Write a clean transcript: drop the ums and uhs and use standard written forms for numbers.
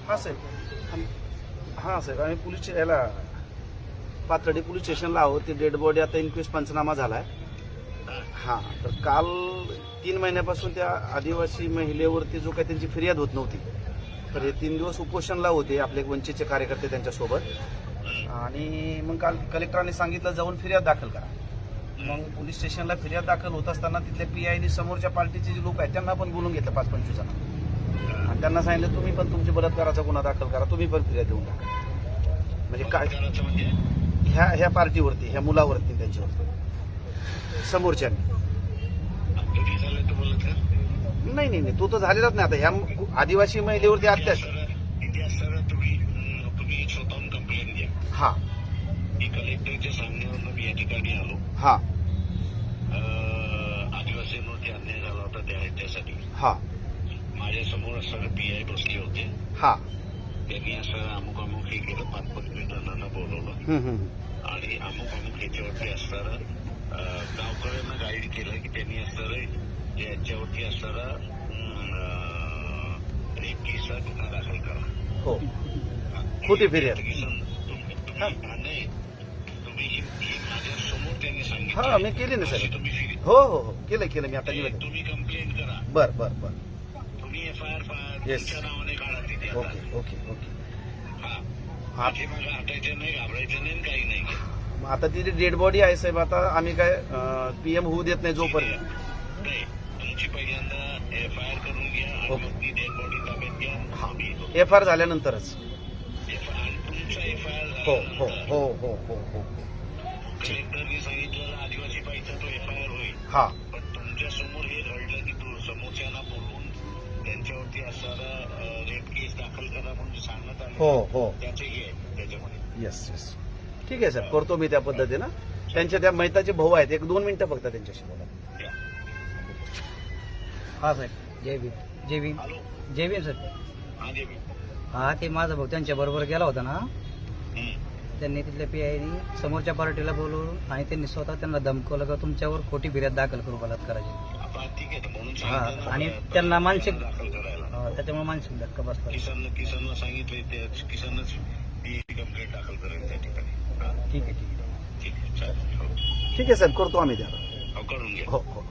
हा साहेब हा साहेब आम्ही पोलीस याला पाथर्डी पोलीस स्टेशनला आहोत. ती डेड बॉडी आता इन्क्वेस्ट पंचनामा झालाय. हा तर काल 3 महिन्यापासून त्या आदिवासी महिलेवरती जो काही त्यांची फिर्याद होत नव्हती, तर हे 3 दिवस उपोषणला होते आपले वंचितचे कार्यकर्ते त्यांच्यासोबत. आणि मग काल कलेक्टरांनी सांगितलं जाऊन फिर्याद दाखल करा. मग पोलीस स्टेशनला फिर्याद दाखल होत असताना तिथल्या पीआयनी समोरच्या पार्टीचे जे लोक आहेत त्यांना पण बोलून घेतलं 5-25 जण, आणि त्यांना सांगितलं तुम्ही पण तुमची बलात्काराचा गुन्हा दाखल करा, तुम्ही पण फिर्याद देऊन टाका. म्हणजे काय ह्या पार्टीवरती, ह्या मुलावरती, त्यांच्यावरती समोरच्यांनी. नाही नाही नाही, तो तर झालेलाच नाही. आता ह्या आदिवासी महिलेवरती अत्याचार. तुम्ही स्वतःहून कंप्लेंट घ्या. हा मी कलेक्टरच्या सांगण्यावरून मी या ठिकाणी आलो. हा आदिवासींवरती अन्याय झाला होता त्यासाठी. हा माझ्या समोर असणारे पीआय बसले होते. हा त्यांनी असं अमुक अमुक हे केलं, 5-25 जणांना बोलवलं आणि अमुक अमुक ह्याच्यावरती असणारं गावकऱ्यांना गाईड केलं की त्यांनी असणारं याच्यावरती असणारा रेप केसचा गुन्हा दाखल करा. हो खोटी फिर्याद. नाही तुम्ही माझ्या समोर त्यांनी सांगितलं. हा मी केली ना साहेब. तुम्ही हो हो हो केलं मी आता निवेदन. तुम्ही कंप्लेंट करा. बर तुम्ही एफआयआर Yes. तुमच्या नावाने काढा तिथे. ओके. हा पाठीमागे हटायचं नाही, घाबरायचं नाही, काही नाही. मग आता ती डेड बॉडी आहे साहेब. आता आम्ही काय पीएम होऊ देत नाही जोपर्यंत. नाही तुमची पहिल्यांदा एफआयआर करून घ्या आणि ओके. मग ती डेड बॉडी ताब्यात घ्या. एफआर झाल्यानंतरच. तुमचा एफआयआर हो हो हो हो हो हो कलेक्टरने सांगितलेला आदिवासी बाईचा तो एफआयआर होईल. हा पण तुमच्या समोर हे घडलं की समोरच्यांना बोलवून त्यांच्यावरती असणारा रेप केस दाखल करा म्हणून सांगण्यात आलं. हो त्याचे हे आहे त्याच्यामध्ये. येस ठीक आहे साहेब, करतो मी त्या पद्धतीनं. त्यांच्या त्या मैताचे भाऊ आहेत, 1-2 मिनिटं फक्त त्यांच्याशी बोला. हा साहेब, जय भीम हॅलो सर. हा देवी. हा ते माझा भाऊ त्यांच्या बरोबर गेला होता ना, त्यांनी तिथल्या पीआयनी समोरच्या पार्टीला बोलवून आणि त्यांनी स्वतः त्यांना धमकवलं का तुमच्यावर खोटी फिर्याद दाखल करू बलात्काराची. ठीक आहे म्हणून हा सांगितलं आणि ना, त्यांना मानसिक दाखल करायला. त्याच्यामुळे मानसिक धक्का बसला. किसनला सांगितलं किसनच ती कंप्लेंट दाखल करेल त्या ठिकाणी. ठीक आहे ठीक आहे चालेल. ठीक आहे साहेब, करतो आम्ही त्या. करून घ्या. हो हो